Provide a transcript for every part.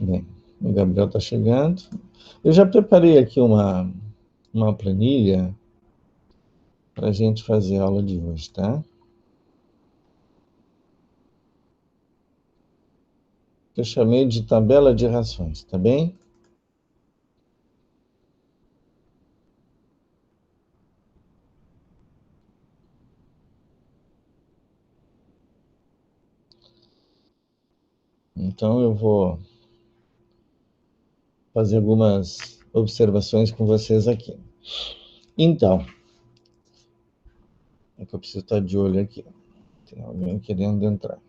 Bem, o Gabriel está chegando. Eu já preparei aqui uma planilha para a gente fazer a aula de hoje, tá? Eu chamei de tabela de rações, tá bem? Então, eu vou fazer algumas observações com vocês aqui. Então, é que eu preciso estar de olho aqui. Tem alguém querendo entrar.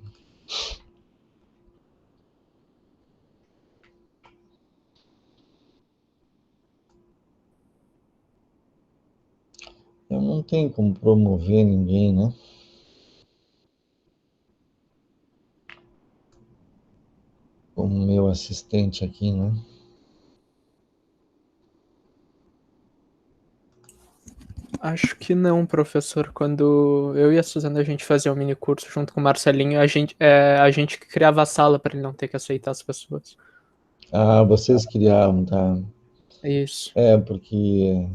Eu não tenho como promover ninguém, né? Como meu assistente aqui, né? Acho que não, professor. Quando eu e a Suzana a gente fazia um mini curso junto com o Marcelinho, a gente que criava a sala para ele não ter que aceitar as pessoas. Ah, vocês criaram, tá? Isso. É, porque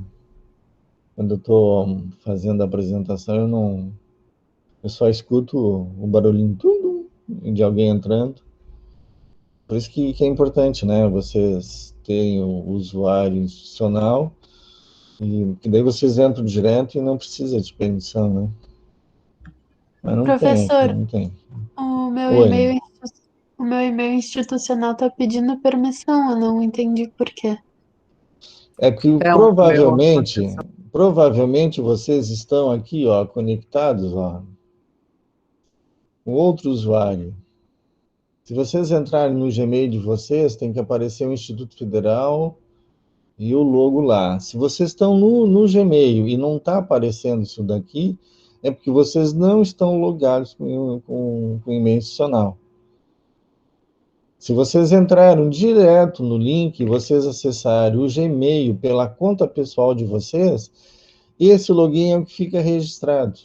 quando eu estou fazendo a apresentação, eu só escuto o barulhinho de alguém entrando. Por isso que é importante, né? Vocês terem o usuário institucional e que daí vocês entram direto e não precisa de permissão, né? Mas não tem aqui, Professor, não tem. o meu Oi. e-mail, o meu e-mail institucional tá pedindo permissão, eu não entendi por quê. É que É o meu aconteceu. provavelmente vocês estão aqui, ó, conectados, ó, com outro usuário. Se vocês entrarem no Gmail de vocês, tem que aparecer o Instituto Federal e o logo lá. Se vocês estão no Gmail e não está aparecendo isso daqui, é porque vocês não estão logados com e-mail institucional. Se vocês entraram direto no link e vocês acessarem o Gmail pela conta pessoal de vocês, esse login é o que fica registrado.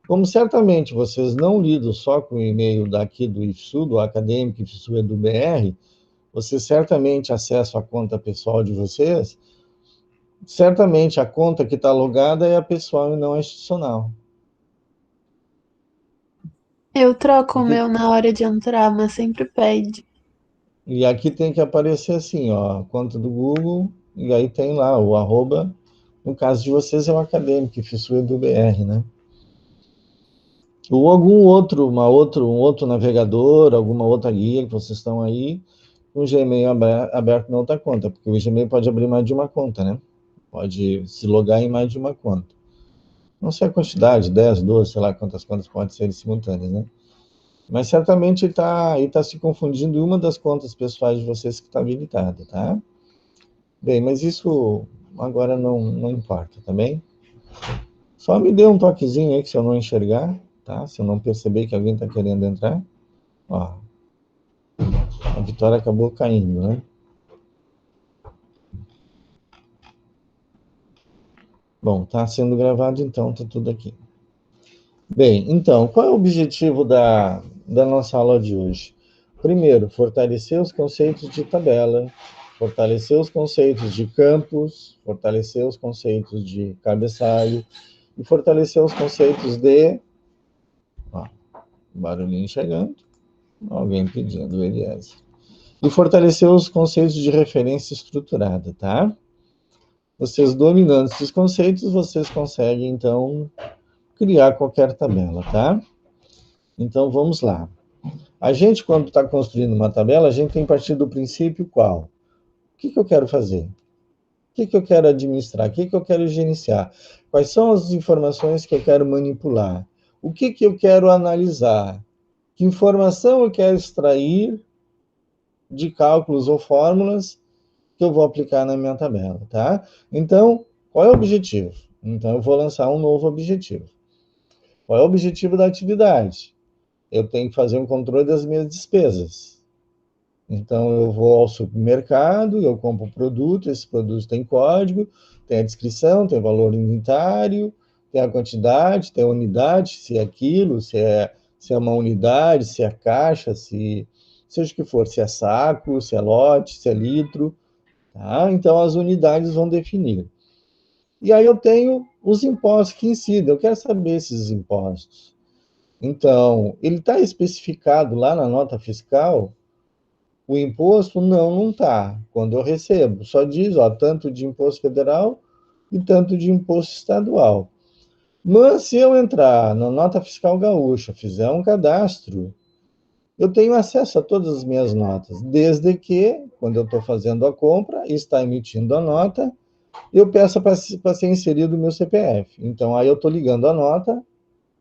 Como certamente vocês não lidam só com o e-mail daqui do IFSU, do Acadêmico IFSU Edu BR, vocês certamente acessam a conta pessoal de vocês, certamente a conta que está logada é a pessoal e não a institucional. Eu troco o Porque, meu na hora de entrar, mas sempre pede. e aqui tem que aparecer assim, ó, a conta do Google, e aí tem lá o arroba, no caso de vocês é o Acadêmico IFSU Edu BR, né? Ou algum outro, um outro navegador, alguma outra guia que vocês estão aí, com o Gmail aberto na outra conta, porque o Gmail pode abrir mais de uma conta, né? Pode se logar em mais de uma conta. Não sei a quantidade, 10, 12, sei lá quantas contas podem ser simultâneas, né? Mas certamente ele tá se confundindo em uma das contas pessoais de vocês que está habilitada, tá? Bem, mas isso agora não importa, tá bem? Só me dê um toquezinho aí que se eu não enxergar, tá? Se eu não perceber que alguém está querendo entrar. Ó, a Vitória acabou caindo, né? Bom, está sendo gravado, então está tudo aqui. Bem, então, qual é o objetivo da nossa aula de hoje? Primeiro, fortalecer os conceitos de tabela, fortalecer os conceitos de campos, fortalecer os conceitos de cabeçalho e fortalecer os conceitos de... Ó, barulhinho chegando, alguém pedindo o Elias. E fortalecer os conceitos de referência estruturada, tá? Vocês dominando esses conceitos, vocês conseguem, então, criar qualquer tabela, tá? Então, vamos lá. A gente, quando está construindo uma tabela, a gente tem que partir do princípio qual? O que eu quero fazer? O que eu quero administrar? O que eu quero gerenciar? Quais são as informações que eu quero manipular? O que eu quero analisar? Que informação eu quero extrair de cálculos ou fórmulas que eu vou aplicar na minha tabela, tá? Então, qual é o objetivo? Então, eu vou lançar um novo objetivo. Qual é o objetivo da atividade? Eu tenho que fazer um controle das minhas despesas. Então, eu vou ao supermercado, eu compro produto, esse produto tem código, tem a descrição, tem valor unitário, tem a quantidade, tem a unidade, se é quilo, se é uma unidade, se é caixa, se seja o que for, se é saco, se é lote, se é litro, tá? Então, as unidades vão definir. E aí eu tenho os impostos que incidem, eu quero saber esses impostos. Então, ele está especificado lá na nota fiscal, o imposto? Não está. Quando eu recebo, só diz, ó, tanto de imposto federal e tanto de imposto estadual. Mas se eu entrar na nota fiscal gaúcha, fizer um cadastro, eu tenho acesso a todas as minhas notas, desde que, quando eu estou fazendo a compra e está emitindo a nota, eu peço para ser inserido o meu CPF. Então, aí eu estou ligando a nota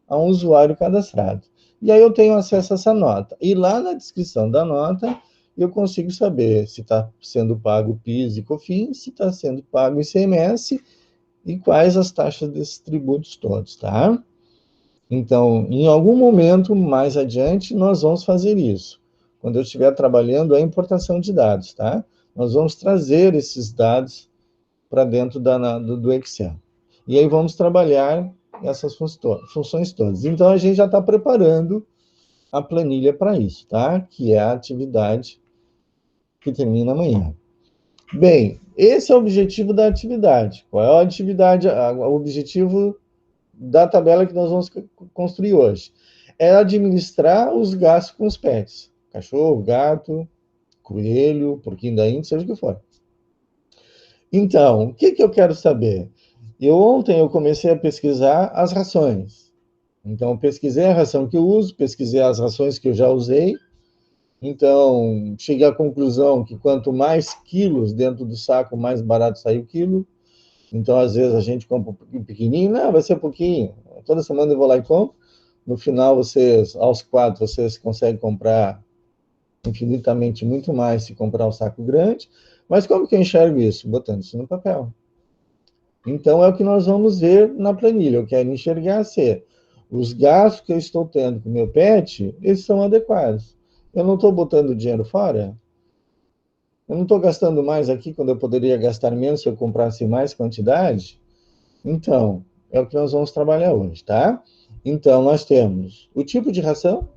a um usuário cadastrado. E aí eu tenho acesso a essa nota. E lá na descrição da nota, eu consigo saber se está sendo pago PIS e COFINS, se está sendo pago ICMS e quais as taxas desses tributos todos, tá? Então, em algum momento mais adiante, nós vamos fazer isso. Quando eu estiver trabalhando a importação de dados, tá? Nós vamos trazer esses dados para dentro do Excel. E aí vamos trabalhar essas funções todas. Então, a gente já está preparando a planilha para isso, tá? Que é a atividade que termina amanhã. Bem, esse é o objetivo da atividade. Qual é a atividade, o objetivo da tabela que nós vamos construir hoje? É administrar os gastos com os pets. Cachorro, gato, coelho, porquinho da Índia, seja o que for. Então, o que eu quero saber? Ontem eu comecei a pesquisar as rações. Então, eu pesquisei a ração que eu uso, pesquisei as rações que eu já usei. Então, cheguei à conclusão que quanto mais quilos dentro do saco, mais barato sai o quilo. Então, às vezes, a gente compra um pouquinho pequenininho. Não, vai ser pouquinho. Toda semana eu vou lá e compro. No final, aos 4, vocês conseguem comprar infinitamente muito mais se comprar um saco grande. Mas como que eu enxergo isso? Botando isso no papel. Então, é o que nós vamos ver na planilha. Eu quero enxergar se os gastos que eu estou tendo com o meu pet, eles são adequados. Eu não estou botando dinheiro fora? Eu não estou gastando mais aqui quando eu poderia gastar menos se eu comprasse mais quantidade? Então, é o que nós vamos trabalhar hoje, tá? Então, nós temos o tipo de ração,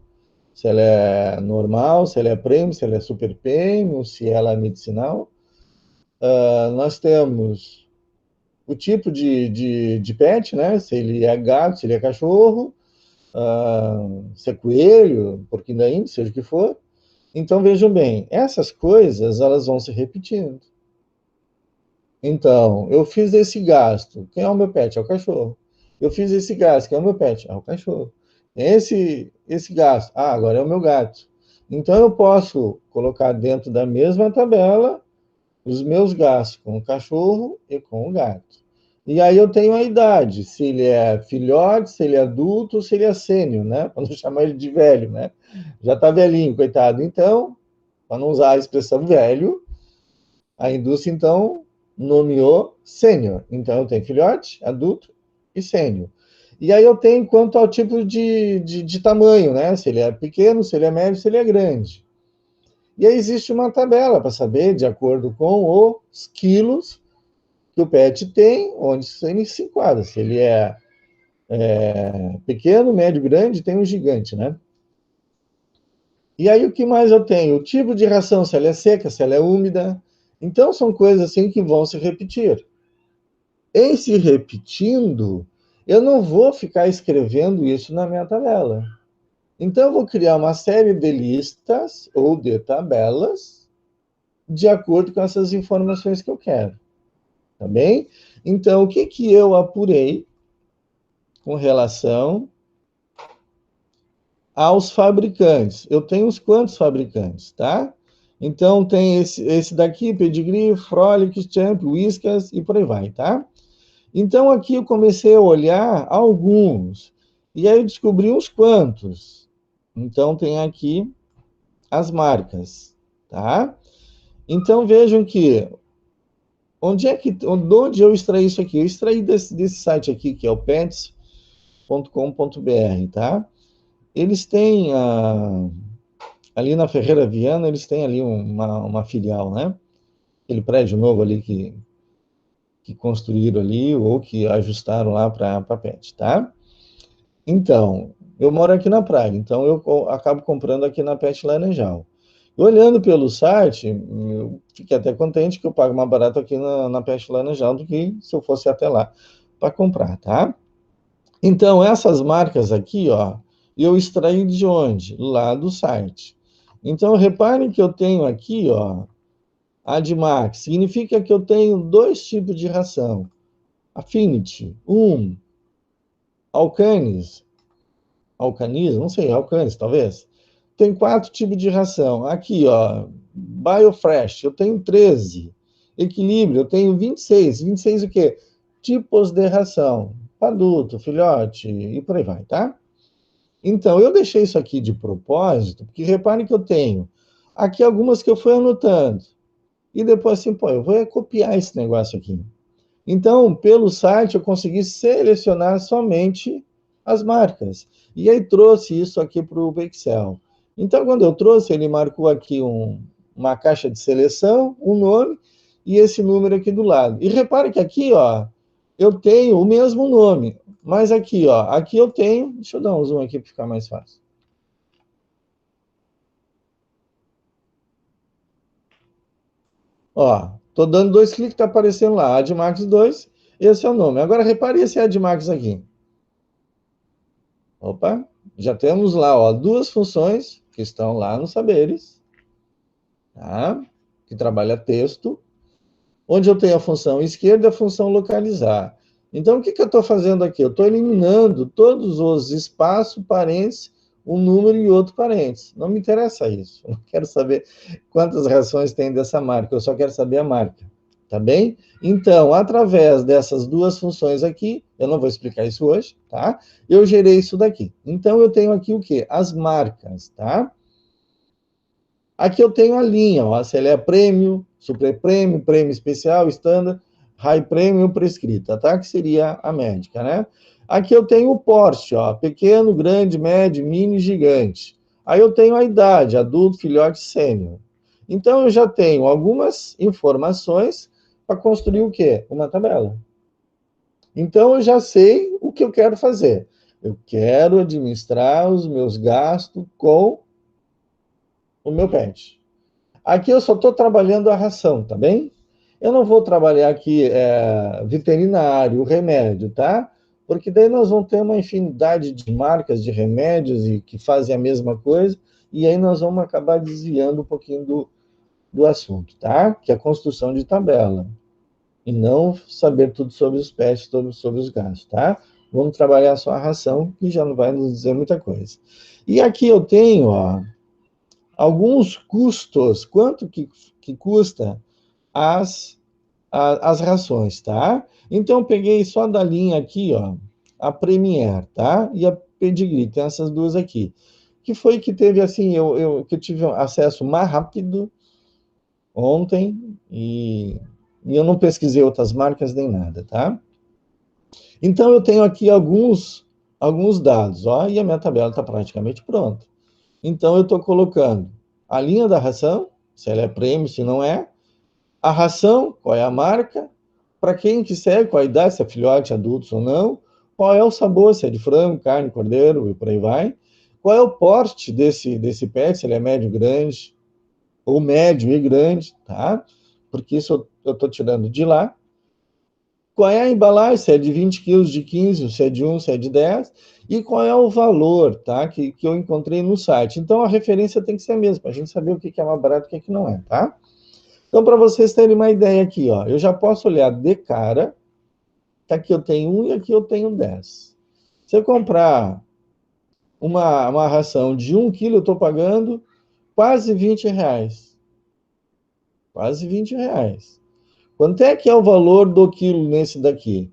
se ela é normal, se ela é premium, se ela é super premium, se ela é medicinal. Nós temos o tipo de pet, né? Se ele é gato, se ele é cachorro, se é coelho, porquinho da Índia, seja o que for. Então, vejam bem, essas coisas, elas vão se repetindo. Então, eu fiz esse gasto. Quem é o meu pet? É o cachorro. Eu fiz esse gasto. Quem é o meu pet? É o cachorro. Esse gasto. Agora é o meu gato. Então, eu posso colocar dentro da mesma tabela os meus gastos com o cachorro e com o gato. E aí eu tenho a idade, se ele é filhote, se ele é adulto, se ele é sênior, né? Para não chamar ele de velho, né? Já está velhinho, coitado. Então, para não usar a expressão velho, a indústria, então, nomeou sênior. Então, eu tenho filhote, adulto e sênior. E aí eu tenho quanto ao tipo de tamanho, né? Se ele é pequeno, se ele é médio, se ele é grande. E aí existe uma tabela para saber, de acordo com os quilos que o pet tem, onde ele se enquadra. Se ele é pequeno, médio, grande, tem um gigante, né? E aí o que mais eu tenho? O tipo de ração, se ela é seca, se ela é úmida. Então são coisas assim que vão se repetir. Em se repetindo, eu não vou ficar escrevendo isso na minha tabela. Então eu vou criar uma série de listas ou de tabelas de acordo com essas informações que eu quero. Tá bem? Então, o que eu apurei com relação aos fabricantes? Eu tenho uns quantos fabricantes, tá? Então, tem esse daqui, Pedigree, Frolic, Champ, Whiskas e por aí vai, tá? Então, aqui eu comecei a olhar alguns. E aí eu descobri uns quantos. Então, tem aqui as marcas, tá? Então, vejam que onde eu extraí isso aqui? Eu extraí desse site aqui, que é o pets.com.br, tá? Eles têm, ali na Ferreira Viana, eles têm ali uma filial, né? Aquele prédio novo ali que construíram ali, ou que ajustaram lá para pet, tá? Então, eu moro aqui na praia, então eu acabo comprando aqui na Pet Laranjal. Olhando pelo site, eu fiquei até contente que eu pago mais barato aqui na Peste Laranjal do que se eu fosse até lá para comprar, tá? Então, essas marcas aqui, ó, eu extraí de onde? Lá do site. Então, reparem que eu tenho aqui, ó, Admax. Significa que eu tenho 2 tipos de ração. Affinity, Alcanis, não sei, Alcanis, talvez. Tem 4 tipos de ração. Aqui, ó, Biofresh, eu tenho 13. Equilíbrio, eu tenho 26. 26 o quê? Tipos de ração. Adulto, filhote e por aí vai, tá? Então, eu deixei isso aqui de propósito, porque reparem que eu tenho aqui algumas que eu fui anotando. E depois assim, pô, eu vou copiar esse negócio aqui. Então, pelo site, eu consegui selecionar somente as marcas. E aí trouxe isso aqui para o Excel. Então, quando eu trouxe, ele marcou aqui uma caixa de seleção, um nome, e esse número aqui do lado. E repare que aqui, ó, eu tenho o mesmo nome, mas aqui, ó, aqui eu tenho, deixa eu dar um zoom aqui para ficar mais fácil. Ó, tô dando 2 cliques, tá aparecendo lá, Admax 2, esse é o nome. Agora, repare esse Admax aqui. Opa, já temos lá, ó, 2 funções que estão lá nos saberes, tá? Que trabalha texto, onde eu tenho a função esquerda e a função localizar. Então, o que eu estou fazendo aqui? Eu estou eliminando todos os espaços, parênteses, um número e outro parênteses. Não me interessa isso. Eu não quero saber quantas rações tem dessa marca, eu só quero saber a marca. Tá bem? Então, através dessas 2 funções aqui, eu não vou explicar isso hoje, tá? Eu gerei isso daqui. Então, eu tenho aqui o quê? As marcas, tá? Aqui eu tenho a linha, ó, se ela é Premium, Super Premium, Premium Especial, Standard, High Premium, Prescrita, tá? Que seria a médica, né? Aqui eu tenho o porte, ó, pequeno, grande, médio, mini, gigante. Aí eu tenho a idade, adulto, filhote, sênior. Então eu já tenho algumas informações para construir o quê? Uma tabela. Então eu já sei o que eu quero fazer. Eu quero administrar os meus gastos com o meu pet. Aqui eu só estou trabalhando a ração, tá bem? Eu não vou trabalhar aqui veterinário, remédio, tá? Porque daí nós vamos ter uma infinidade de marcas de remédios e que fazem a mesma coisa, e aí nós vamos acabar desviando um pouquinho do assunto, tá? Que é a construção de tabela. E não saber tudo sobre os pets, tudo sobre os gastos, tá? Vamos trabalhar só a ração, que já não vai nos dizer muita coisa. E aqui eu tenho, ó, alguns custos, quanto que custa as rações, tá? Então, eu peguei só da linha aqui, ó, a Premier, tá? E a Pedigree, tem essas 2 aqui. Que foi que teve, assim, que eu tive acesso mais rápido ontem e eu não pesquisei outras marcas nem nada, tá? Então, eu tenho aqui alguns dados, ó, e a minha tabela está praticamente pronta. Então, eu estou colocando a linha da ração, se ela é prêmio, se não é, a ração, qual é a marca, para quem quiser, qual a idade, se é filhote, adultos ou não, qual é o sabor, se é de frango, carne, cordeiro e por aí vai, qual é o porte desse pet, se ele é médio, grande, ou médio e grande, tá? Porque isso eu estou tirando de lá. Qual é a embalagem, se é de 20 quilos, de 15, se é de 1, se é de 10, e qual é o valor, tá? Que eu encontrei no site. Então, a referência tem que ser a mesma, para a gente saber o que é mais barato e o que não é, tá? Então, para vocês terem uma ideia aqui, ó, eu já posso olhar de cara, que aqui eu tenho 1 e aqui eu tenho 10. Se eu comprar uma ração de 1 quilo, eu estou pagando quase 20 reais. Quase 20 reais. Quanto é que é o valor do quilo nesse daqui?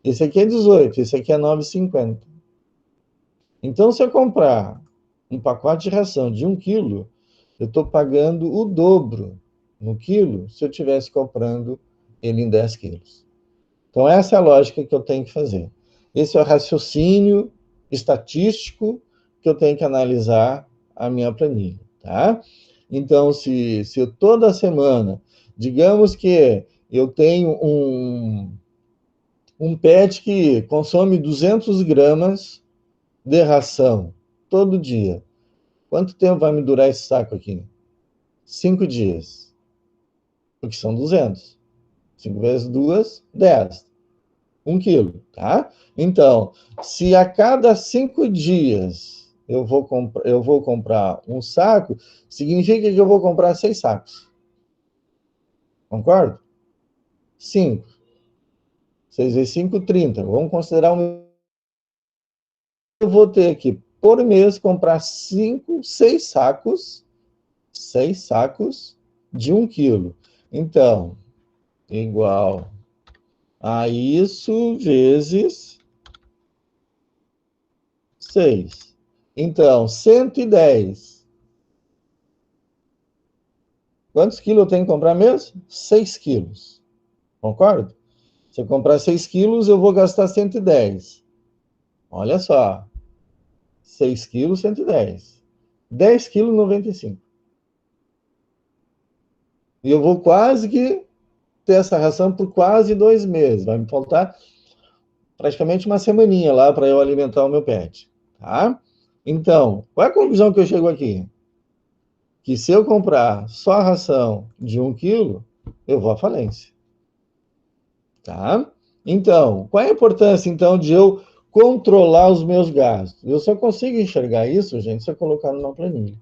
Esse aqui é 18, esse aqui é 9,50. Então, se eu comprar um pacote de ração de 1 quilo, eu estou pagando o dobro no quilo se eu estivesse comprando ele em 10 quilos. Então, essa é a lógica que eu tenho que fazer. Esse é o raciocínio estatístico que eu tenho que analisar a minha planilha, tá? Então, se eu toda semana, digamos que eu tenho um pet que consome 200 gramas de ração todo dia, quanto tempo vai me durar esse saco aqui? 5 dias. Porque são 200. 5 vezes 2, 10. 1 quilo, tá? Então, se a cada 5 dias eu vou comprar um saco, significa que eu vou comprar 6 sacos. Concordo? 5. 6 vezes 5, 30. Vamos considerar eu vou ter que, por mês, comprar 6 sacos, 6 sacos de 1 quilo. Então, igual a isso vezes 6. Então, 110. Quantos quilos eu tenho que comprar mesmo? 6 quilos. Concordo? Se eu comprar 6 quilos, eu vou gastar 110. Olha só. 6 quilos, 110. 10 quilos, 95. E eu vou quase que ter essa ração por quase 2 meses. Vai me faltar praticamente uma semaninha lá para eu alimentar o meu pet. Tá? Então, qual é a conclusão que eu chego aqui? Que se eu comprar só a ração de 1 quilo, eu vou à falência. Tá? Então, qual é a importância, então, de eu controlar os meus gastos? Eu só consigo enxergar isso, gente, se eu colocar numa planilha.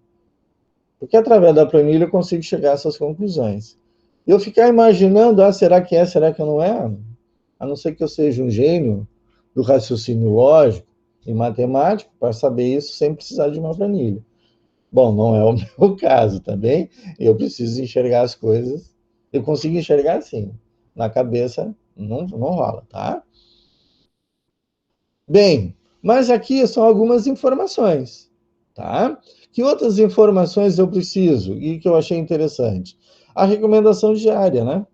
Porque através da planilha eu consigo chegar a essas conclusões. Eu ficar imaginando, será que é, será que não é? A não ser que eu seja um gênio do raciocínio lógico e matemático para saber isso sem precisar de uma planilha. Bom, não é o meu caso também. Eu preciso enxergar as coisas. Eu consigo enxergar assim. Na cabeça não rola, tá? Bem, mas aqui são algumas informações, tá? Que outras informações eu preciso e que eu achei interessante? A recomendação diária, né?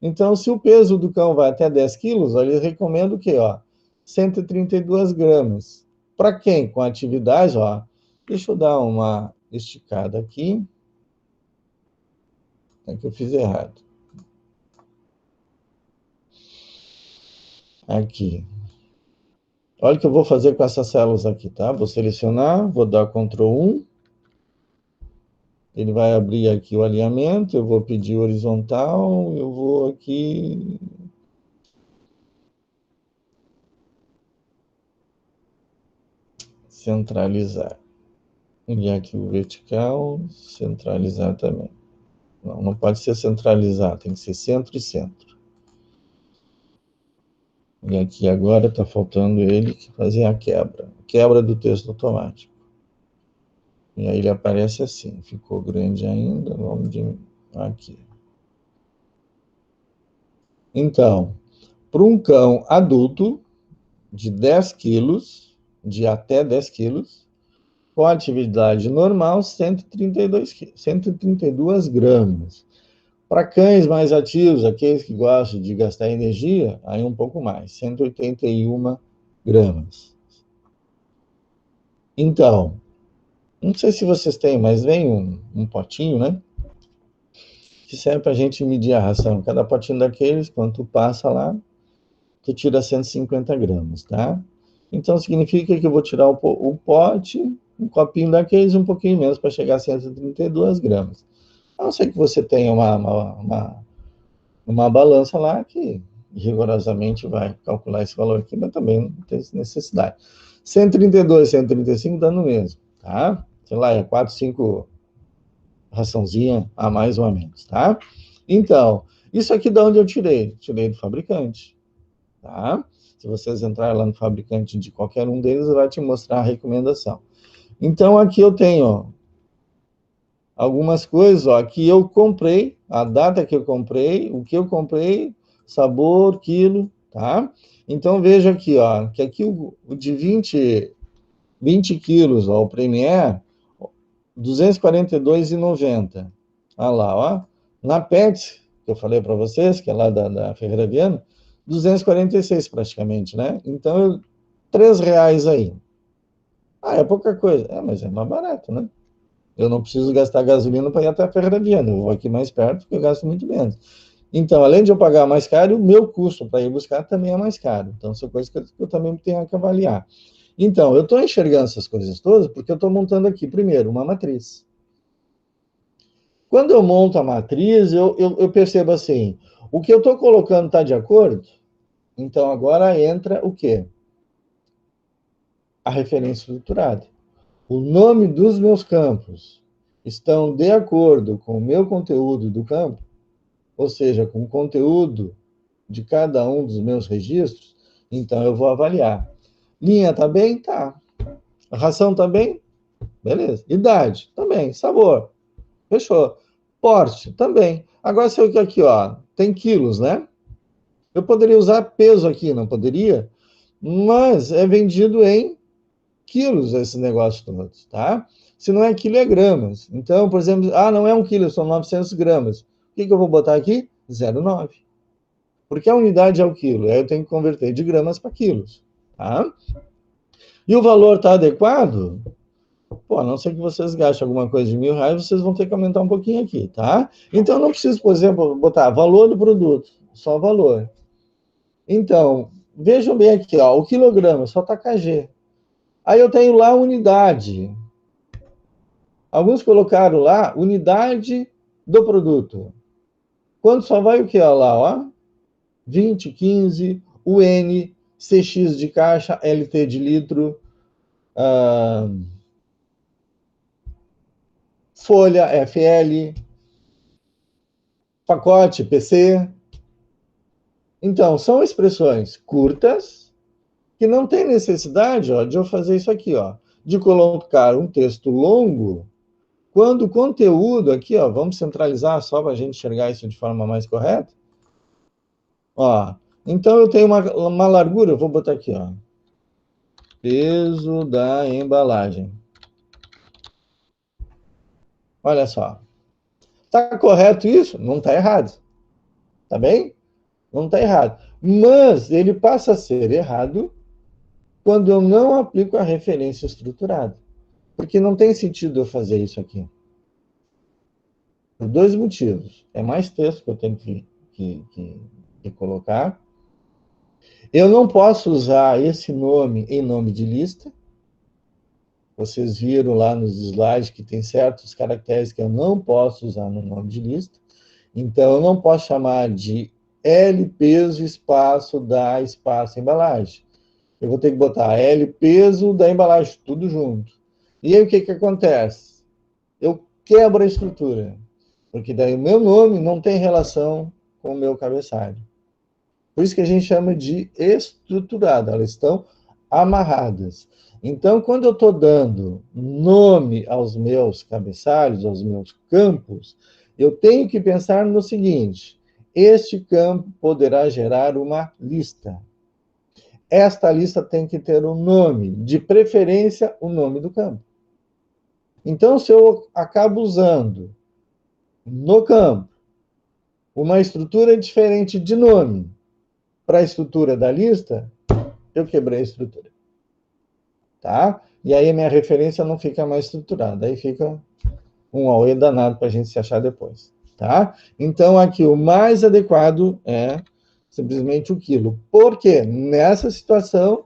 Então, se o peso do cão vai até 10 quilos, eu recomendo o quê? 132 gramas. Para quem? Com atividade, deixa eu dar uma esticada aqui. É que eu fiz errado. Aqui. Olha o que eu vou fazer com essas células aqui, tá? Vou selecionar, vou dar Ctrl 1. Ele vai abrir aqui o alinhamento, eu vou pedir horizontal, eu vou aqui... centralizar. E aqui o vertical, centralizar também. Não pode ser centralizar, tem que ser centro e centro. E aqui agora está faltando ele fazer a quebra. Quebra do texto automático. E aí ele aparece assim, ficou grande ainda, vamos aqui. Então, para um cão adulto de 10 quilos, de até 10 quilos, com atividade normal, 132 gramas. Para cães mais ativos, aqueles que gostam de gastar energia, aí um pouco mais, 181 gramas. Então, não sei se vocês têm, mas vem um potinho, né? Que serve para a gente medir a ração. Cada potinho daqueles, quando tu passa lá, tu tira 150 gramas, tá? Então, significa que eu vou tirar o pote, um copinho daqueles, um pouquinho menos, para chegar a 132 gramas. A não ser que você tenha uma balança lá que rigorosamente vai calcular esse valor aqui, mas também não tem necessidade. 132, 135 dá no mesmo, tá? Sei lá, é 4, 5 raçãozinha a mais ou a menos, tá? Então, isso aqui de onde eu tirei? Tirei do fabricante, tá? Se vocês entrarem lá no fabricante de qualquer um deles, vai te mostrar a recomendação. Então, aqui eu tenho algumas coisas, que eu comprei, a data que eu comprei, o que eu comprei, sabor, quilo, tá? Então, veja aqui, que aqui o de 20 quilos, o Premier, R$ 242,90. Olha lá, Na Pet, que eu falei para vocês, que é lá da Ferreira Viana, 246 praticamente, né? Então, R$ 3 aí. É pouca coisa. Mas é mais barato, né? Eu não preciso gastar gasolina para ir até a Ferreira Viana. Eu vou aqui mais perto, porque eu gasto muito menos. Então, além de eu pagar mais caro, o meu custo para ir buscar também é mais caro. Então, são coisas que eu também tenho que avaliar. Então, eu estou enxergando essas coisas todas porque eu estou montando aqui, primeiro, uma matriz. Quando eu monto a matriz, eu percebo assim, o que eu estou colocando está de acordo? Então, agora entra o quê? A referência estruturada. O nome dos meus campos estão de acordo com o meu conteúdo do campo, ou seja, com o conteúdo de cada um dos meus registros, então eu vou avaliar. Linha tá bem? Tá. Ração tá bem? Beleza. Idade? Também. Sabor? Fechou. Porte? Também. Agora, se eu aqui, ó, tem quilos, né? Eu poderia usar peso aqui, não poderia? Mas é vendido em quilos esse negócio todo, tá? Se não é quilo, é gramas. Então, por exemplo, não é 1 quilo, são 900 gramas. O que eu vou botar aqui? 0,9. Porque a unidade é o quilo. Aí eu tenho que converter de gramas para quilos, tá? E o valor está adequado? Pô, a não ser que vocês gastem alguma coisa de R$1.000, vocês vão ter que aumentar um pouquinho aqui, tá? Então, eu não preciso, por exemplo, botar valor do produto, só valor. Então, vejam bem aqui, ó, o quilograma só está kg. Aí eu tenho lá a unidade. Alguns colocaram lá unidade do produto. Quando só vai o que lá, ó? 20, 15, UN, CX de caixa, LT de litro, folha, FL, pacote, PC. Então, são expressões curtas que não tem necessidade, ó, de eu fazer isso aqui, ó, de colocar um texto longo, quando o conteúdo aqui, ó, vamos centralizar só para a gente enxergar isso de forma mais correta. Ó, então eu tenho uma largura, eu vou botar aqui, ó, peso da embalagem. Olha só. Tá correto isso? Não tá errado. Tá bem? Não tá errado. Mas ele passa a ser errado quando eu não aplico a referência estruturada. Porque não tem sentido eu fazer isso aqui. Por 2 motivos. É mais texto que eu tenho que colocar. Eu não posso usar esse nome em nome de lista. Vocês viram lá nos slides que tem certos caracteres que eu não posso usar no nome de lista. Então, eu não posso chamar de L peso espaço da espaço embalagem. Eu vou ter que botar L peso da embalagem, tudo junto. E aí, o que acontece? Eu quebro a estrutura. Porque daí o meu nome não tem relação com o meu cabeçalho. Por isso que a gente chama de estruturada. Elas estão amarradas. Então, quando eu estou dando nome aos meus cabeçalhos, aos meus campos, eu tenho que pensar no seguinte: este campo poderá gerar uma lista. Esta lista tem que ter um nome, de preferência, o nome do campo. Então, se eu acabo usando no campo uma estrutura diferente de nome para a estrutura da lista, eu quebrei a estrutura. Tá? E aí a minha referência não fica mais estruturada, aí fica um auê danado para a gente se achar depois. Tá? Então, aqui o mais adequado é simplesmente o quilo. Porque nessa situação,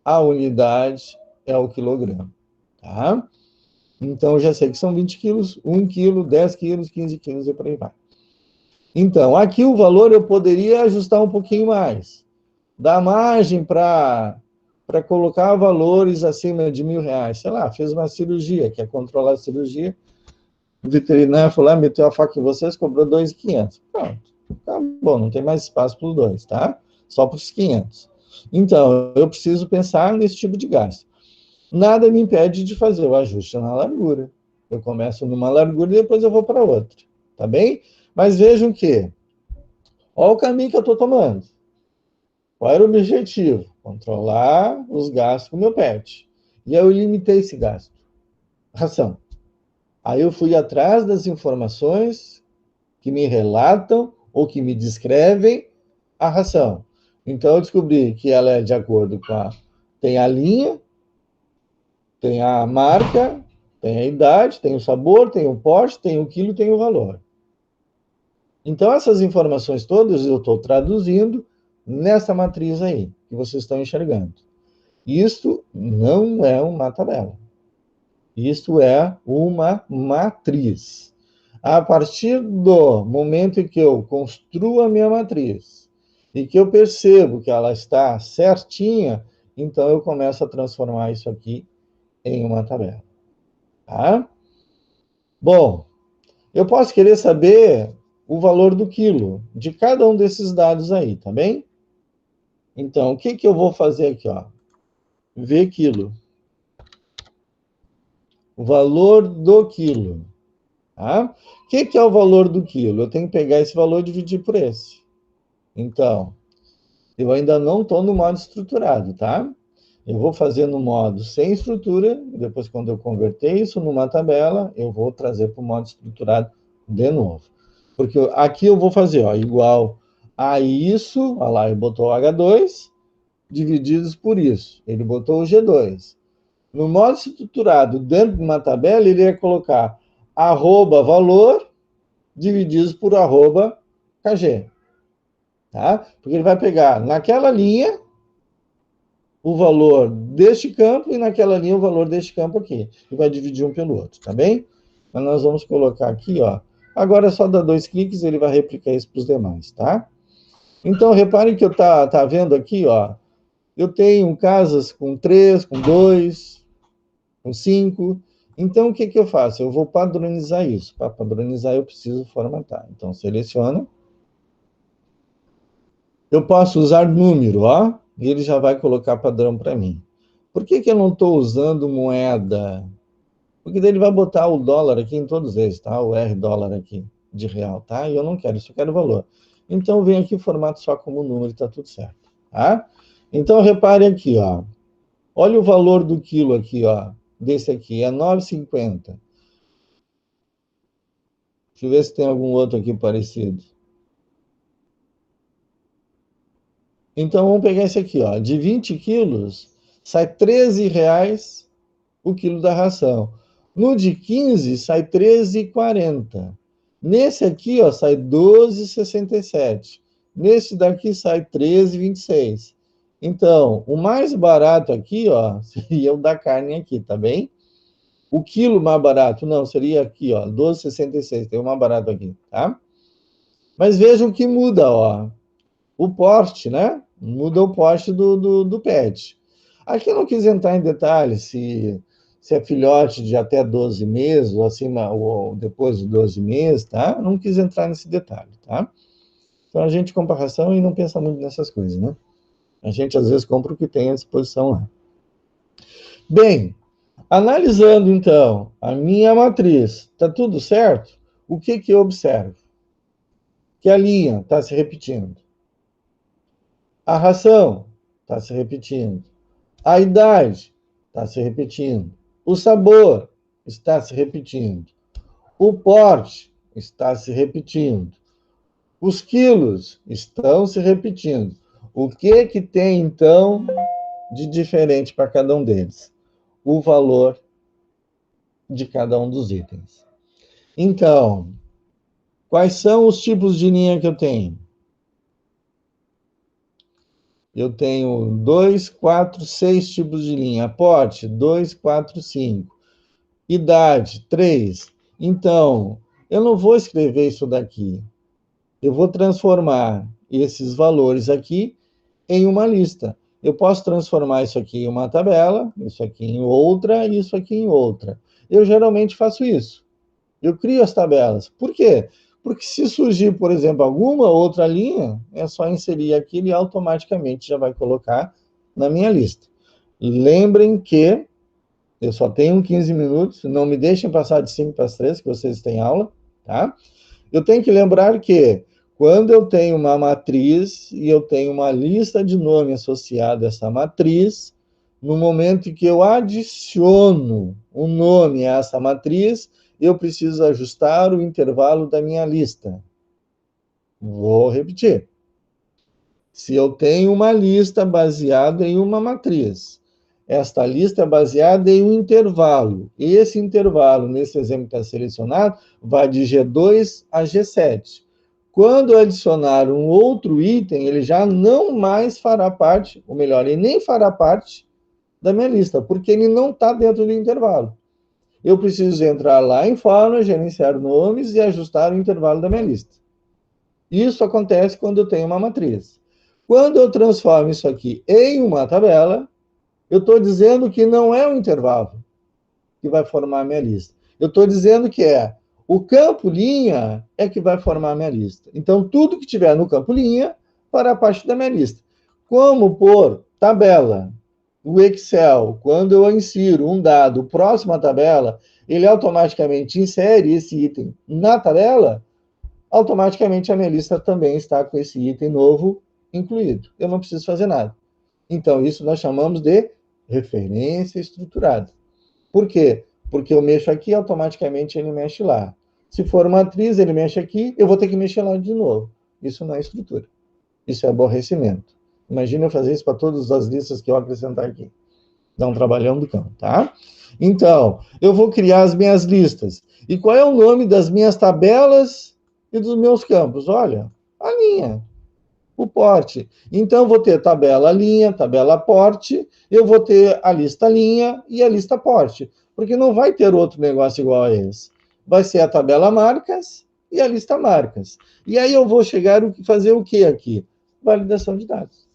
a unidade é o quilograma. Tá? Então, eu já sei que são 20 quilos, 1 quilo, 10 quilos, 15 quilos e por aí vai. Então, aqui o valor eu poderia ajustar um pouquinho mais. Dar margem para colocar valores acima de R$1.000. Sei lá, fez uma cirurgia, quer controlar a cirurgia, o veterinário foi lá, meteu a faca em vocês, cobrou 2.500. Pronto, tá bom, não tem mais espaço para os dois, tá? Só para os 500. Então, eu preciso pensar nesse tipo de gasto. Nada me impede de fazer o ajuste na largura. Eu começo numa largura e depois eu vou para outra, tá bem? Mas vejam que, olha o caminho que eu estou tomando. Qual era o objetivo? Controlar os gastos do meu pet. E eu limitei esse gasto. Ração. Aí eu fui atrás das informações que me relatam ou que me descrevem a ração. Então eu descobri que ela é de acordo com a... Tem a linha, tem a marca, tem a idade, tem o sabor, tem o porte, tem o quilo, tem o valor. Então essas informações todas eu estou traduzindo nessa matriz aí, que vocês estão enxergando. Isto não é uma tabela. Isto é uma matriz. A partir do momento em que eu construo a minha matriz e que eu percebo que ela está certinha, então eu começo a transformar isso aqui em uma tabela. Tá? Bom, eu posso querer saber o valor do quilo de cada um desses dados aí, tá bem? Então, o que eu vou fazer aqui, ó? V quilo. O valor do quilo. Tá? O que é o valor do quilo? Eu tenho que pegar esse valor e dividir por esse. Então, eu ainda não estou no modo estruturado, tá? Eu vou fazer no modo sem estrutura, e depois, quando eu converter isso numa tabela, eu vou trazer para o modo estruturado de novo. Porque aqui eu vou fazer, ó, igual a isso, olha lá, ele botou o H2, divididos por isso. Ele botou o G2. No modo estruturado, dentro de uma tabela, ele ia colocar arroba valor divididos por arroba KG. Tá? Porque ele vai pegar naquela linha o valor deste campo e naquela linha o valor deste campo aqui. E vai dividir um pelo outro, tá bem? Mas nós vamos colocar aqui, ó. Agora é só dar 2 cliques e ele vai replicar isso para os demais, tá? Então, reparem que eu tá vendo aqui, ó. Eu tenho casas com 3, com 2, com 5. Então, o que eu faço? Eu vou padronizar isso. Para padronizar, eu preciso formatar. Então, seleciona. Eu posso usar número, ó. E ele já vai colocar padrão para mim. Por que eu não estou usando moeda? Porque daí ele vai botar o dólar aqui em todos eles, tá? O R dólar aqui, de real, tá? E eu não quero isso, eu quero valor. Então, eu venho aqui, formato só como número e tá tudo certo, tá? Então, repare aqui, ó. Olha o valor do quilo aqui, ó. Desse aqui, é 9,50. Deixa eu ver se tem algum outro aqui parecido. Então, vamos pegar esse aqui, ó. De 20 quilos, sai R$13 o quilo da ração. No de 15, sai R$13,40. Nesse aqui, ó, sai R$12,67. Nesse daqui, sai R$13,26. Então, o mais barato aqui, ó, seria o da carne aqui, tá bem? O quilo mais barato, não, seria aqui, ó, R$12,66. Tem o mais barato aqui, tá? Mas vejam que muda, ó. O porte, né? Muda o porte do pet. Aqui eu não quis entrar em detalhes se é filhote de até 12 meses, ou acima, ou depois de 12 meses, tá? Não quis entrar nesse detalhe, tá? Então a gente compra ração e não pensa muito nessas coisas, né? A gente às vezes compra o que tem à disposição lá. Bem, analisando então a minha matriz, tá tudo certo? O que eu observo? Que a linha está se repetindo. A ração está se repetindo. A idade está se repetindo. O sabor está se repetindo. O porte está se repetindo. Os quilos estão se repetindo. O que tem, então, de diferente para cada um deles? O valor de cada um dos itens. Então, quais são os tipos de linha que eu tenho? Eu tenho 2, 4, 6 tipos de linha. Porte, 2, 4, 5. Idade, 3. Então, eu não vou escrever isso daqui. Eu vou transformar esses valores aqui em uma lista. Eu posso transformar isso aqui em uma tabela, isso aqui em outra e isso aqui em outra. Eu geralmente faço isso. Eu crio as tabelas. Por quê? Porque se surgir, por exemplo, alguma outra linha, é só inserir aquilo e automaticamente já vai colocar na minha lista. Lembrem que eu só tenho 15 minutos, não me deixem passar de 5 para as 3, que vocês têm aula, tá? Eu tenho que lembrar que quando eu tenho uma matriz e eu tenho uma lista de nome associada a essa matriz, no momento em que eu adiciono um nome a essa matriz, eu preciso ajustar o intervalo da minha lista. Vou repetir. Se eu tenho uma lista baseada em uma matriz, esta lista é baseada em um intervalo. Esse intervalo, nesse exemplo que está selecionado, vai de G2 a G7. Quando eu adicionar um outro item, ele já não mais fará parte, ou melhor, ele nem fará parte da minha lista, porque ele não está dentro do intervalo. eu preciso entrar lá em fórmula, gerenciar nomes e ajustar o intervalo da minha lista. Isso acontece quando eu tenho uma matriz. Quando eu transformo isso aqui em uma tabela, eu estou dizendo que não é o intervalo que vai formar a minha lista. Eu estou dizendo que é o campo linha é que vai formar a minha lista. Então, tudo que tiver no campo linha fará parte da minha lista. Como por tabela, o Excel, quando eu insiro um dado próximo à tabela, ele automaticamente insere esse item na tabela, automaticamente a minha lista também está com esse item novo incluído. Eu não preciso fazer nada. Então, isso nós chamamos de referência estruturada. Por quê? Porque eu mexo aqui, automaticamente ele mexe lá. Se for matriz, ele mexe aqui, eu vou ter que mexer lá de novo. Isso não é estrutura. Isso é aborrecimento. Imagina eu fazer isso para todas as listas que eu acrescentar aqui. Dá um trabalhão do cão, tá? Então, eu vou criar as minhas listas. E qual é o nome das minhas tabelas e dos meus campos? Olha, a linha, o porte. Então, eu vou ter tabela linha, tabela porte, eu vou ter a lista linha e a lista porte. Porque não vai ter outro negócio igual a esse. Vai ser a tabela marcas e a lista marcas. E aí eu vou chegar a fazer o que aqui? Validação de dados.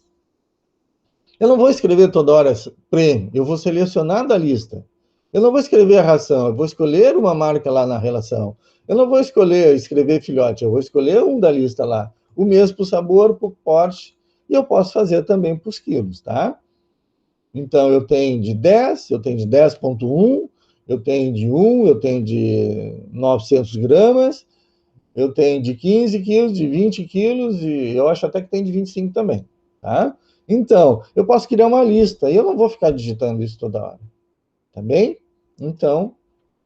Eu não vou escrever toda hora prêmio, eu vou selecionar da lista. Eu não vou escrever a ração, eu vou escolher uma marca lá na relação. Eu não vou escrever filhote, eu vou escolher um da lista lá. O mesmo para o sabor, para o porte, e eu posso fazer também para os quilos, tá? Então, eu tenho de 10, eu tenho de 10,1, eu tenho de 1, eu tenho de 900 gramas, eu tenho de 15 quilos, de 20 quilos, e eu acho até que tem de 25 também, tá? Então, eu posso criar uma lista, e eu não vou ficar digitando isso toda hora, tá bem? Então,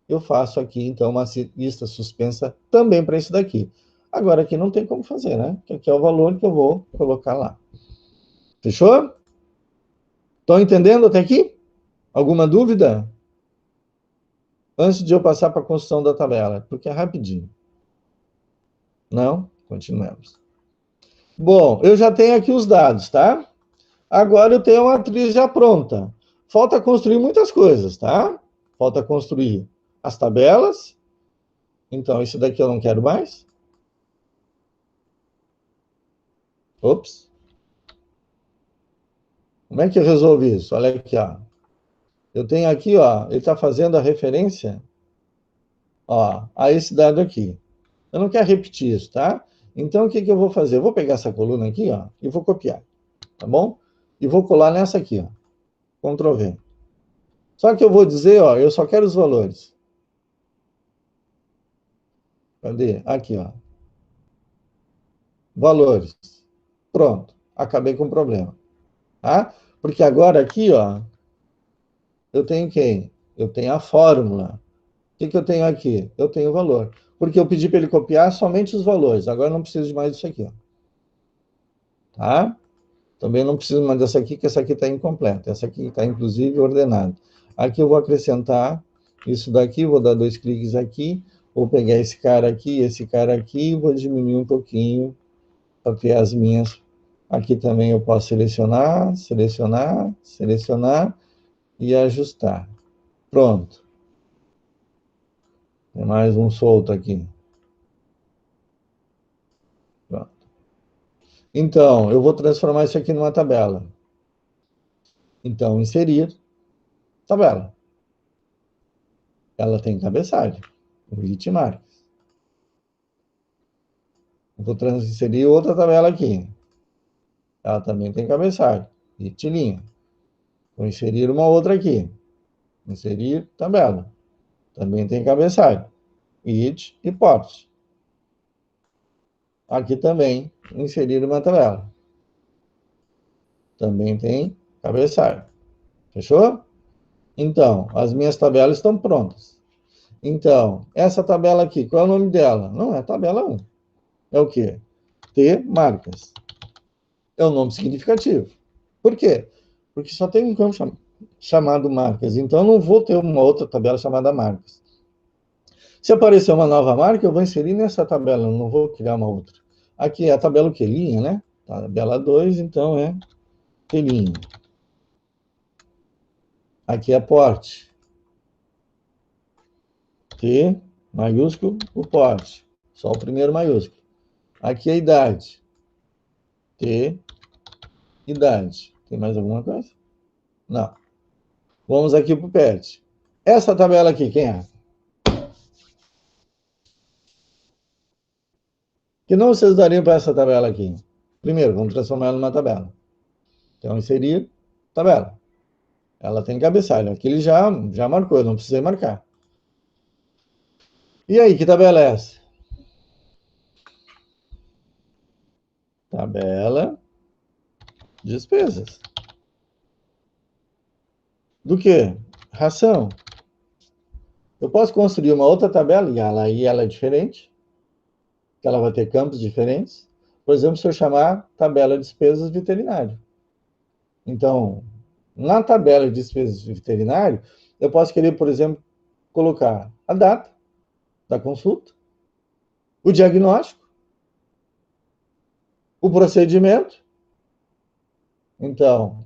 eu faço aqui, então, uma lista suspensa também para isso daqui. Agora, aqui não tem como fazer, né? Que aqui é o valor que eu vou colocar lá. Fechou? Estão entendendo até aqui? Alguma dúvida? Antes de eu passar para a construção da tabela, porque é rapidinho. Não? Continuemos. Bom, eu já tenho aqui os dados, tá? Agora eu tenho a matriz já pronta. Falta construir muitas coisas, tá? Falta construir as tabelas. Então, isso daqui eu não quero mais. Ops. Como é que eu resolvo isso? Olha aqui, ó. Eu tenho aqui, ó, ele está fazendo a referência, ó, a esse dado aqui. Eu não quero repetir isso, tá? Então, o que que eu vou fazer? Eu vou pegar essa coluna aqui, ó, e vou copiar, tá bom? E vou colar nessa aqui, ó. Ctrl V. Só que eu vou dizer, ó, eu só quero os valores. Cadê? Aqui, ó. Valores. Pronto. Acabei com o problema. Tá? Porque agora aqui, ó, eu tenho quem? Eu tenho a fórmula. O que que eu tenho aqui? Eu tenho o valor. Porque eu pedi para ele copiar somente os valores. Agora eu não preciso de mais disso aqui, ó. Tá? Também não preciso mais dessa aqui, que essa aqui está incompleta. Essa aqui está, inclusive, ordenada. Aqui eu vou acrescentar isso daqui, vou dar 2 cliques aqui, vou pegar esse cara aqui, vou diminuir um pouquinho para ter as minhas. Aqui também eu posso selecionar, selecionar, selecionar e ajustar. Pronto. Tem mais um solto aqui. Pronto. Então, eu vou transformar isso aqui numa tabela. Então, inserir tabela. Ela tem cabeçalho, marcas. Vou inserir outra tabela aqui. Ela também tem cabeçalho, linha. Vou inserir uma outra aqui. Inserir tabela. Também tem cabeçalho, it e porte. Aqui também, inserir uma tabela. Também tem cabeçalho. Fechou? Então, as minhas tabelas estão prontas. Então, essa tabela aqui, qual é o nome dela? Não é tabela 1. É o quê? T marcas. É um nome significativo. Por quê? Porque só tem um campo chamado marcas. Então, eu não vou ter uma outra tabela chamada marcas. Se aparecer uma nova marca, eu vou inserir nessa tabela, eu não vou criar uma outra. Aqui é a tabela o quê? Linha, né? Tabela 2, então é linha. Aqui é porte. T maiúsculo, o porte. Só o primeiro maiúsculo. Aqui a idade. T, idade. Tem mais alguma coisa? Não. Vamos aqui para o PET. Essa tabela aqui, quem é? Que não vocês dariam para essa tabela aqui? Primeiro, vamos transformar ela numa tabela. Então, inserir tabela. Ela tem cabeçalho. Aqui ele já marcou, eu não precisei marcar. E aí, que tabela é essa? Tabela despesas. Do que? Ração. Eu posso construir uma outra tabela e ela é diferente, que ela vai ter campos diferentes. Por exemplo, se eu chamar tabela de despesas veterinário. Então, na tabela de despesas veterinário, eu posso querer, por exemplo, colocar a data da consulta, o diagnóstico, o procedimento. Então,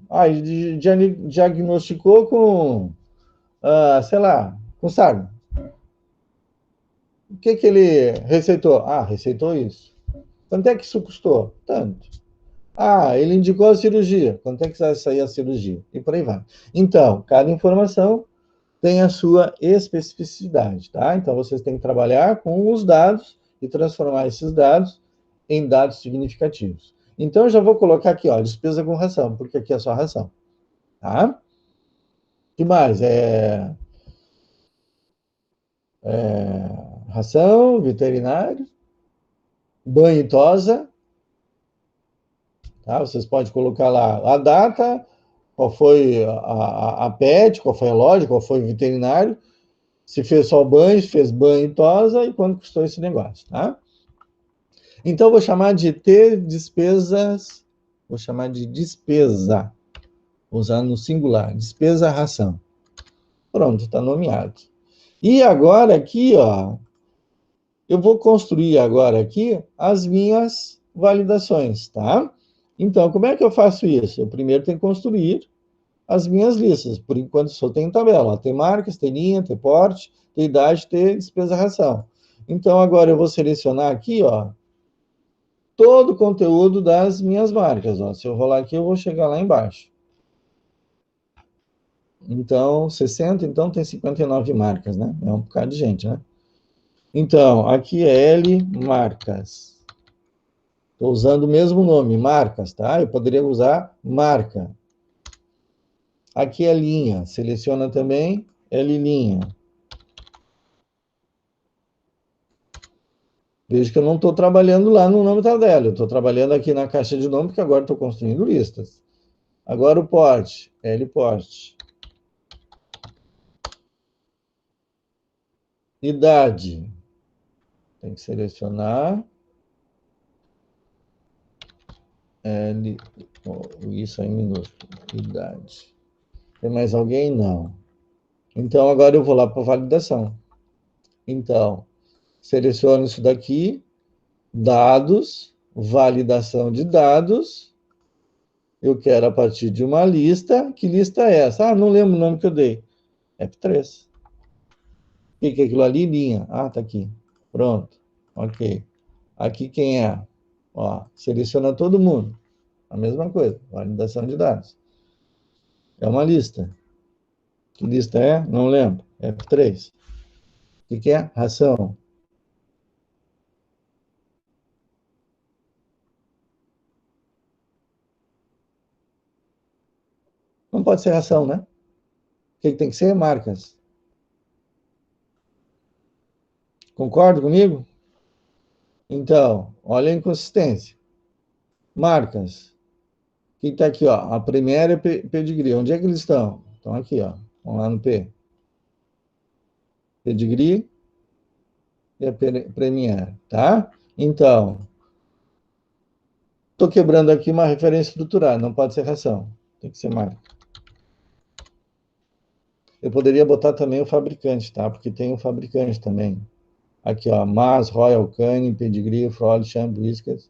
diagnosticou com, sei lá, com sarna. O que ele receitou? Receitou isso. Quanto é que isso custou? Tanto. Ele indicou a cirurgia. Quanto é que vai sair a cirurgia? E por aí vai. Então, cada informação tem a sua especificidade, tá? Então, vocês têm que trabalhar com os dados e transformar esses dados em dados significativos. Então, eu já vou colocar aqui, ó, despesa com ração, porque aqui é só ração, tá? O que mais? Ração, veterinário, banho e tosa, tá? Vocês podem colocar lá a data, qual foi a PET, qual foi a loja, qual foi o veterinário, se fez só banho, se fez banho e tosa, e quanto custou esse negócio, tá? Então, vou chamar de T despesas, vou chamar de despesa, usando no singular, despesa ração. Pronto, está nomeado. E agora aqui, ó, eu vou construir agora aqui as minhas validações, tá? Então, como é que eu faço isso? Eu primeiro tenho que construir as minhas listas. Por enquanto, só tem tabela. Ó. Tem marcas, tem linha, tem porte, tem idade, tem despesa ração. Então, agora eu vou selecionar aqui, ó, todo o conteúdo das minhas marcas. Ó. Se eu rolar aqui, eu vou chegar lá embaixo. Então, 60, então tem 59 marcas, né? É um bocado de gente, né? Então, aqui é L, marcas. Estou usando o mesmo nome, marcas, tá? Eu poderia usar marca. Aqui é linha, seleciona também L linha. Veja que eu não estou trabalhando lá no nome da tabela, eu estou trabalhando aqui na caixa de nome, porque agora estou construindo listas. Agora o porte, L porte. Idade. Tem que selecionar. L, isso aí em minúsculo. Idade. Tem mais alguém? Não. Então, agora eu vou lá para validação. Então, seleciono isso daqui, dados, validação de dados. Eu quero a partir de uma lista. Que lista é essa? Não lembro o nome que eu dei. F3. O que é aquilo ali? Linha. Tá aqui. Pronto. Ok. Aqui quem é? Ó, seleciona todo mundo. A mesma coisa. Validação de dados. É uma lista. Que lista é? Não lembro. F3. O que é? Ração. Não pode ser ração, né? O que tem que ser? Marcas. Concorda comigo? Então, olha a inconsistência. Marcas. O que está aqui, ó? A Premier e Pedigree. Onde é que eles estão? Estão aqui, ó. Vamos lá no P. Pedigree e a Premier, tá? Então, estou quebrando aqui uma referência estruturada. Não pode ser ração. Tem que ser marca. Eu poderia botar também o fabricante, tá? Porque tem o fabricante também. Aqui, ó, Mars, Royal Canin, Pedigree, Frole, Champ, Whiskas.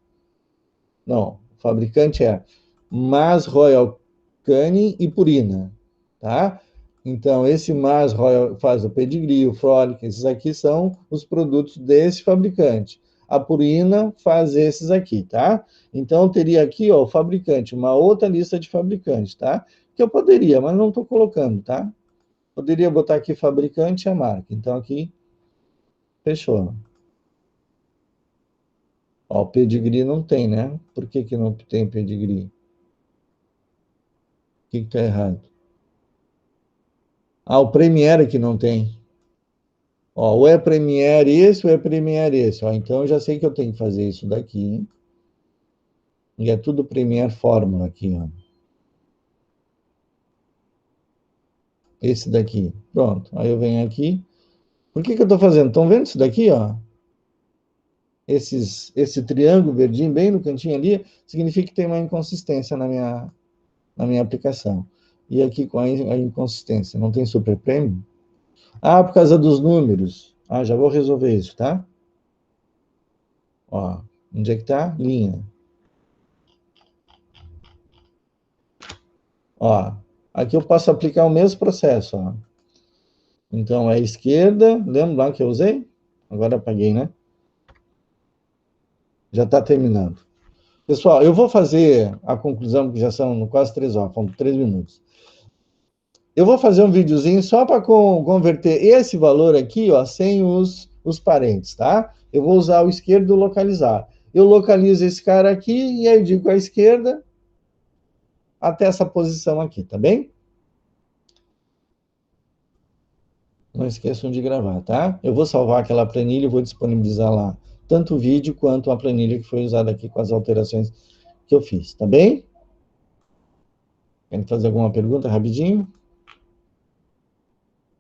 Não, o fabricante é Mars, Royal Canin e Purina, tá? Então, esse Mars Royal faz o Pedigree, o Frolic, esses aqui são os produtos desse fabricante. A Purina faz esses aqui, tá? Então, eu teria aqui, ó, o fabricante, uma outra lista de fabricantes, tá? Que eu poderia, mas não estou colocando, tá? Poderia botar aqui fabricante e a marca. Então, aqui, fechou. Ó, o Pedigree não tem, né? Por que que não tem Pedigree? O que está errado? Ah, o Premiere que não tem. Ó, ou é Premiere esse, ou é Premiere esse. Ó, então, eu já sei que eu tenho que fazer isso daqui. E é tudo Premiere Fórmula aqui, ó. Esse daqui. Pronto. Aí eu venho aqui. Por que que eu estou fazendo? Estão vendo isso daqui, ó? Esse triângulo verdinho bem no cantinho ali, significa que tem uma inconsistência na minha aplicação. E aqui com a inconsistência, não tem super prêmio? Ah, por causa dos números. Ah, já vou resolver isso, tá? Ó, onde é que tá? Linha. Ó, aqui eu posso aplicar o mesmo processo, ó. Então, é a esquerda, lembra lá que eu usei? Agora apaguei, né? Já está terminando. Pessoal, eu vou fazer a conclusão, que já são quase 3 horas, faltam 3 minutos. Eu vou fazer um videozinho só para converter esse valor aqui, ó, sem os parentes, tá? Eu vou usar o esquerdo localizar. Eu localizo esse cara aqui e aí eu digo a esquerda até essa posição aqui, tá bem? Não esqueçam de gravar, tá? Eu vou salvar aquela planilha e vou disponibilizar lá tanto o vídeo quanto a planilha que foi usada aqui com as alterações que eu fiz, tá bem? Querem fazer alguma pergunta rapidinho?